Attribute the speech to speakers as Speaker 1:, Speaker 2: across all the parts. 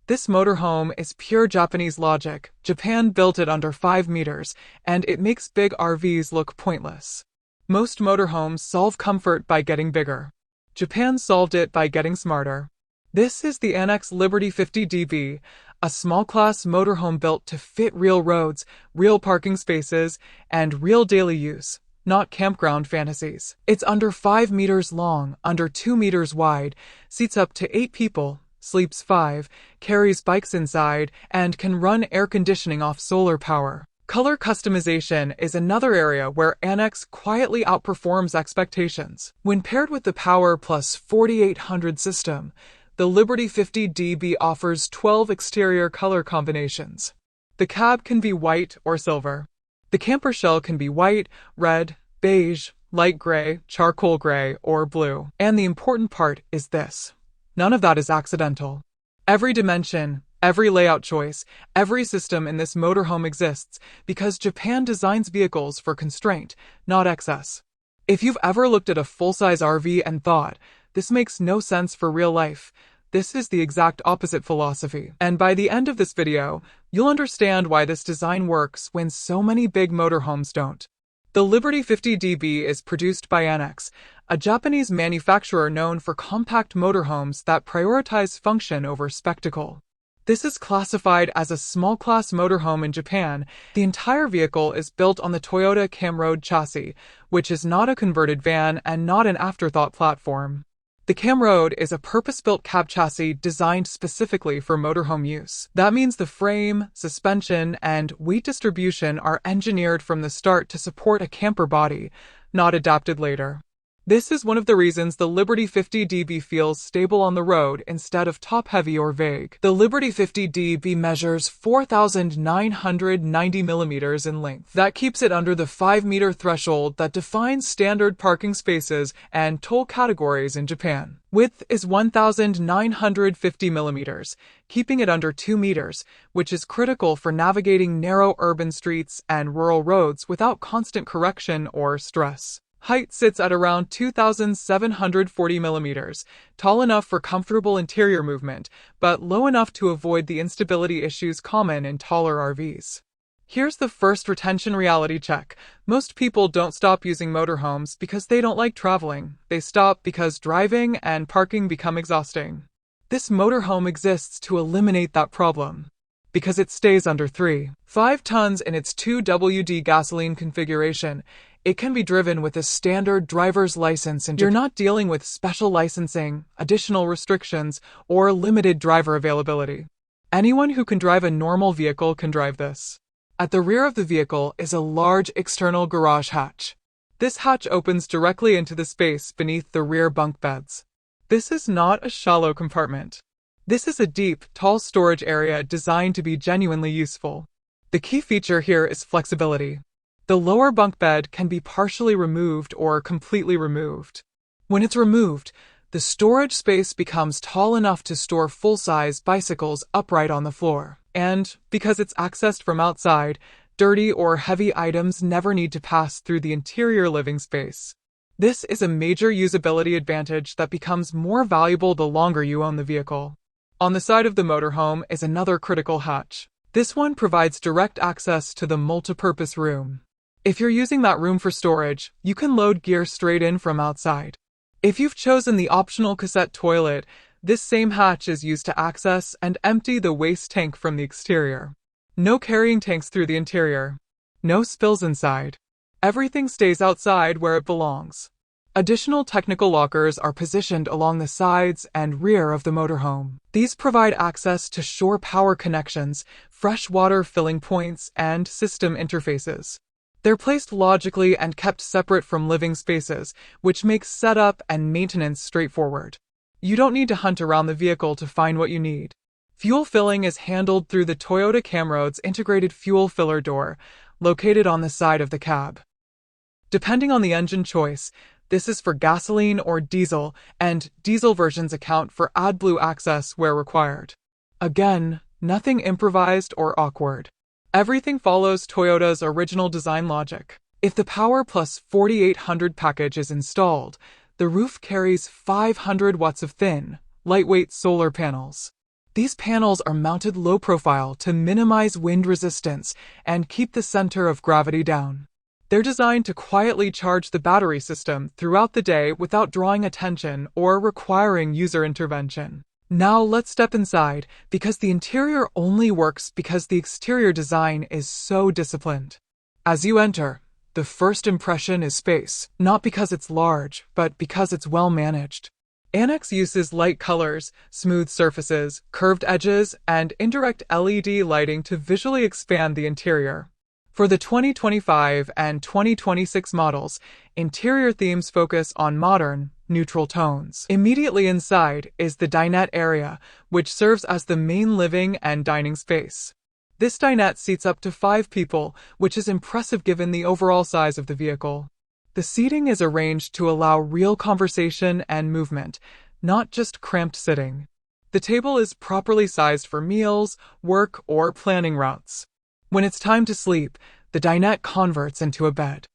Speaker 1: This motorhome is pure Japanese logic. Japan built it under 5 meters, and it makes big RVs look pointless. Most motorhomes solve comfort by getting bigger. Japan solved it by getting smarter. This is the Annex Liberty 50DB, a small-class motorhome built to fit real roads, real parking spaces, and real daily use, not campground fantasies. It's under 5 meters long, under 2 meters wide, seats up to 8 people, sleeps 5, carries bikes inside, and can run air conditioning off solar power. Color customization is another area where Annex quietly outperforms expectations. When paired with the Power Plus 4800 system, the Liberty 50DB offers 12 exterior color combinations. The cab can be white or silver. The camper shell can be white, red, beige, light gray, charcoal gray, or blue. And the important part is this: none of that is accidental. Every dimension, every layout choice, every system in this motorhome exists because Japan designs vehicles for constraint, not excess. If you've ever looked at a full-size RV and thought, this makes no sense for real life, this is the exact opposite philosophy. And by the end of this video, you'll understand why this design works when so many big motorhomes don't. The Liberty 50DB is produced by Annex, a Japanese manufacturer known for compact motorhomes that prioritize function over spectacle. This is classified as a small-class motorhome in Japan. The entire vehicle is built on the Toyota Camroad chassis, which is not a converted van and not an afterthought platform. The Camroad is a purpose-built cab chassis designed specifically for motorhome use. That means the frame, suspension, and weight distribution are engineered from the start to support a camper body, not adapted later. This is one of the reasons the Liberty 50DB feels stable on the road instead of top-heavy or vague. The Liberty 50DB measures 4,990 millimeters in length. That keeps it under the 5-meter threshold that defines standard parking spaces and toll categories in Japan. Width is 1,950 millimeters, keeping it under 2 meters, which is critical for navigating narrow urban streets and rural roads without constant correction or stress. Height sits at around 2,740 millimeters, tall enough for comfortable interior movement, but low enough to avoid the instability issues common in taller RVs. Here's the first retention reality check. Most people don't stop using motorhomes because they don't like traveling. They stop because driving and parking become exhausting. This motorhome exists to eliminate that problem, because it stays under 3.5 tons in its 2WD gasoline configuration. It can be driven with a standard driver's license, and you're not dealing with special licensing, additional restrictions, or limited driver availability. Anyone who can drive a normal vehicle can drive this. At the rear of the vehicle is a large external garage hatch. This hatch opens directly into the space beneath the rear bunk beds. This is not a shallow compartment. This is a deep, tall storage area designed to be genuinely useful. The key feature here is flexibility. The lower bunk bed can be partially removed or completely removed. When it's removed, the storage space becomes tall enough to store full-size bicycles upright on the floor. And, because it's accessed from outside, dirty or heavy items never need to pass through the interior living space. This is a major usability advantage that becomes more valuable the longer you own the vehicle. On the side of the motorhome is another critical hatch. This one provides direct access to the multipurpose room. If you're using that room for storage, you can load gear straight in from outside. If you've chosen the optional cassette toilet, this same hatch is used to access and empty the waste tank from the exterior. No carrying tanks through the interior. No spills inside. Everything stays outside where it belongs. Additional technical lockers are positioned along the sides and rear of the motorhome. These provide access to shore power connections, fresh water filling points, and system interfaces. They're placed logically and kept separate from living spaces, which makes setup and maintenance straightforward. You don't need to hunt around the vehicle to find what you need. Fuel filling is handled through the Toyota Camroad's integrated fuel filler door, located on the side of the cab. Depending on the engine choice, this is for gasoline or diesel, and diesel versions account for AdBlue access where required. Again, nothing improvised or awkward. Everything follows Toyota's original design logic. If the Power Plus 4800 package is installed, the roof carries 500 watts of thin, lightweight solar panels. These panels are mounted low profile to minimize wind resistance and keep the center of gravity down. They're designed to quietly charge the battery system throughout the day without drawing attention or requiring user intervention. Now let's step inside, because the interior only works because the exterior design is so disciplined. As you enter, the first impression is space, not because it's large, but because it's well managed. Annex uses light colors, smooth surfaces, curved edges, and indirect LED lighting to visually expand the interior. For the 2025 and 2026 models, interior themes focus on modern, neutral tones. Immediately inside is the dinette area, which serves as the main living and dining space. This dinette seats up to 5 people, which is impressive given the overall size of the vehicle. The seating is arranged to allow real conversation and movement, not just cramped sitting. The table is properly sized for meals, work, or planning routes. When it's time to sleep, the dinette converts into a bed.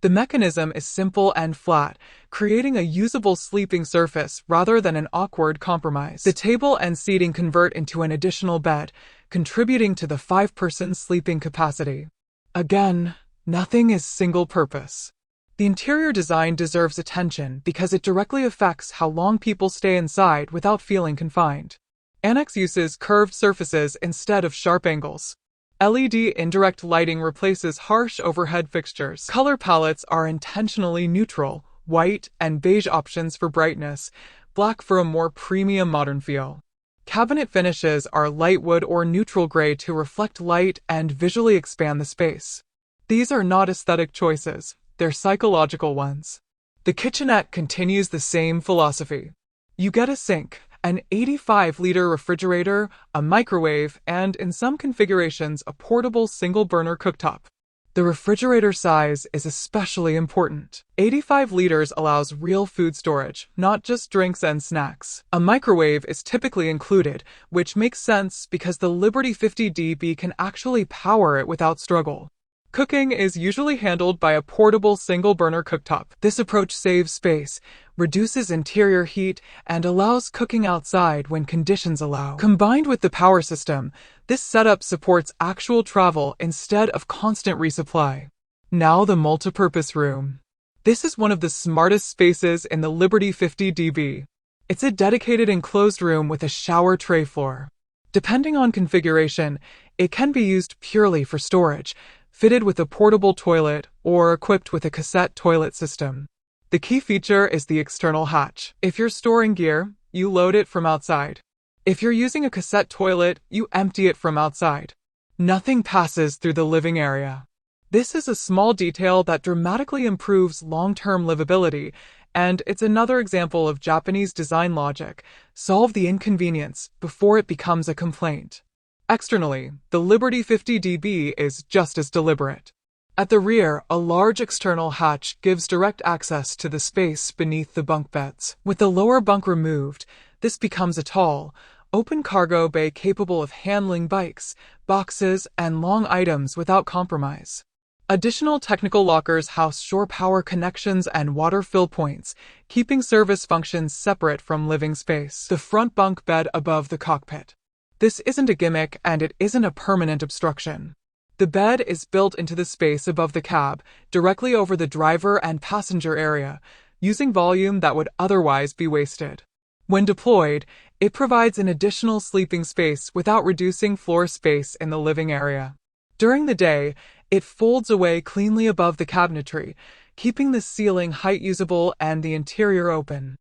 Speaker 1: The mechanism is simple and flat, creating a usable sleeping surface rather than an awkward compromise. The table and seating convert into an additional bed, contributing to the 5-person sleeping capacity. Again, nothing is single-purpose. The interior design deserves attention because it directly affects how long people stay inside without feeling confined. Annex uses curved surfaces instead of sharp angles. LED indirect lighting replaces harsh overhead fixtures. Color palettes are intentionally neutral, white and beige options for brightness, black for a more premium modern feel. Cabinet finishes are light wood or neutral gray to reflect light and visually expand the space. These are not aesthetic choices, they're psychological ones. The kitchenette continues the same philosophy. You get a sink, an 85-liter refrigerator, a microwave, and in some configurations, a portable single-burner cooktop. The refrigerator size is especially important. 85 liters allows real food storage, not just drinks and snacks. A microwave is typically included, which makes sense because the Liberty 50DB can actually power it without struggle. Cooking is usually handled by a portable single-burner cooktop. This approach saves space, reduces interior heat, and allows cooking outside when conditions allow. Combined with the power system, this setup supports actual travel instead of constant resupply. Now the multipurpose room. This is one of the smartest spaces in the Liberty 50DB. It's a dedicated enclosed room with a shower tray floor. Depending on configuration, it can be used purely for storage, fitted with a portable toilet, or equipped with a cassette toilet system. The key feature is the external hatch. If you're storing gear, you load it from outside. If you're using a cassette toilet, you empty it from outside. Nothing passes through the living area. This is a small detail that dramatically improves long-term livability, and it's another example of Japanese design logic. Solve the inconvenience before it becomes a complaint. Externally, the Liberty 50DB is just as deliberate. At the rear, a large external hatch gives direct access to the space beneath the bunk beds. With the lower bunk removed, this becomes a tall, open cargo bay capable of handling bikes, boxes, and long items without compromise. Additional technical lockers house shore power connections and water fill points, keeping service functions separate from living space. The front bunk bed above the cockpit. This isn't a gimmick, and it isn't a permanent obstruction. The bed is built into the space above the cab, directly over the driver and passenger area, using volume that would otherwise be wasted. When deployed, it provides an additional sleeping space without reducing floor space in the living area. During the day, it folds away cleanly above the cabinetry, keeping the ceiling height usable and the interior open.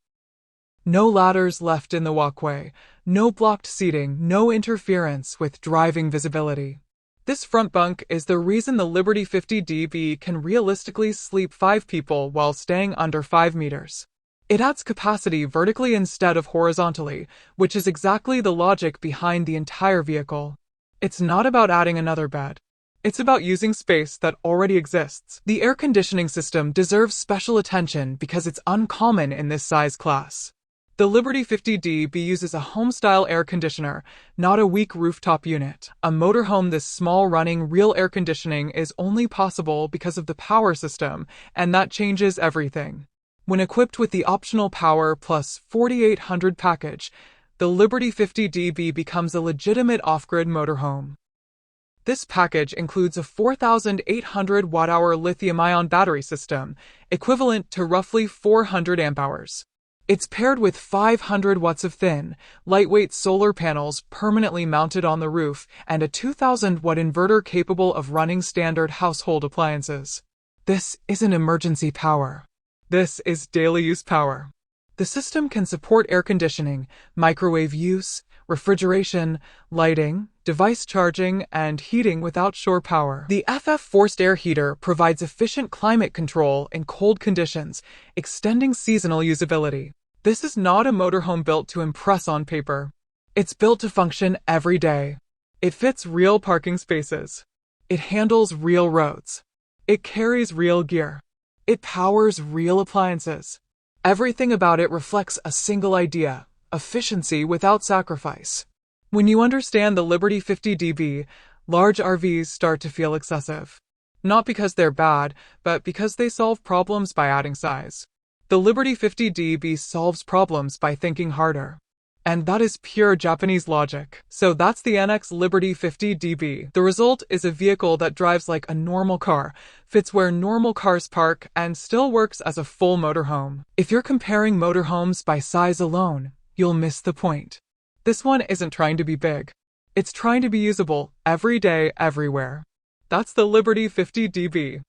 Speaker 1: No ladders left in the walkway, no blocked seating, no interference with driving visibility. This front bunk is the reason the Liberty 50DB can realistically sleep 5 people while staying under 5 meters. It adds capacity vertically instead of horizontally, which is exactly the logic behind the entire vehicle. It's not about adding another bed. It's about using space that already exists. The air conditioning system deserves special attention because it's uncommon in this size class. The Liberty 50DB uses a home-style air conditioner, not a weak rooftop unit. A motorhome this small running real air conditioning is only possible because of the power system, and that changes everything. When equipped with the optional Power Plus 4800 package, the Liberty 50DB becomes a legitimate off-grid motorhome. This package includes a 4,800 watt-hour lithium-ion battery system, equivalent to roughly 400 amp-hours. It's paired with 500 watts of thin, lightweight solar panels permanently mounted on the roof and a 2,000-watt inverter capable of running standard household appliances. This isn't emergency power. This is daily use power. The system can support air conditioning, microwave use, refrigeration, lighting, device charging, and heating without shore power. The FF forced air heater provides efficient climate control in cold conditions, extending seasonal usability. This is not a motorhome built to impress on paper. It's built to function every day. It fits real parking spaces. It handles real roads. It carries real gear. It powers real appliances. Everything about it reflects a single idea: efficiency without sacrifice. When you understand the Liberty 50DB, large RVs start to feel excessive. Not because they're bad, but because they solve problems by adding size. The Liberty 50DB solves problems by thinking harder. And that is pure Japanese logic. So that's the Annex Liberty 50DB. The result is a vehicle that drives like a normal car, fits where normal cars park, and still works as a full motorhome. If you're comparing motorhomes by size alone, you'll miss the point. This one isn't trying to be big. It's trying to be usable every day, everywhere. That's the Liberty 50DB.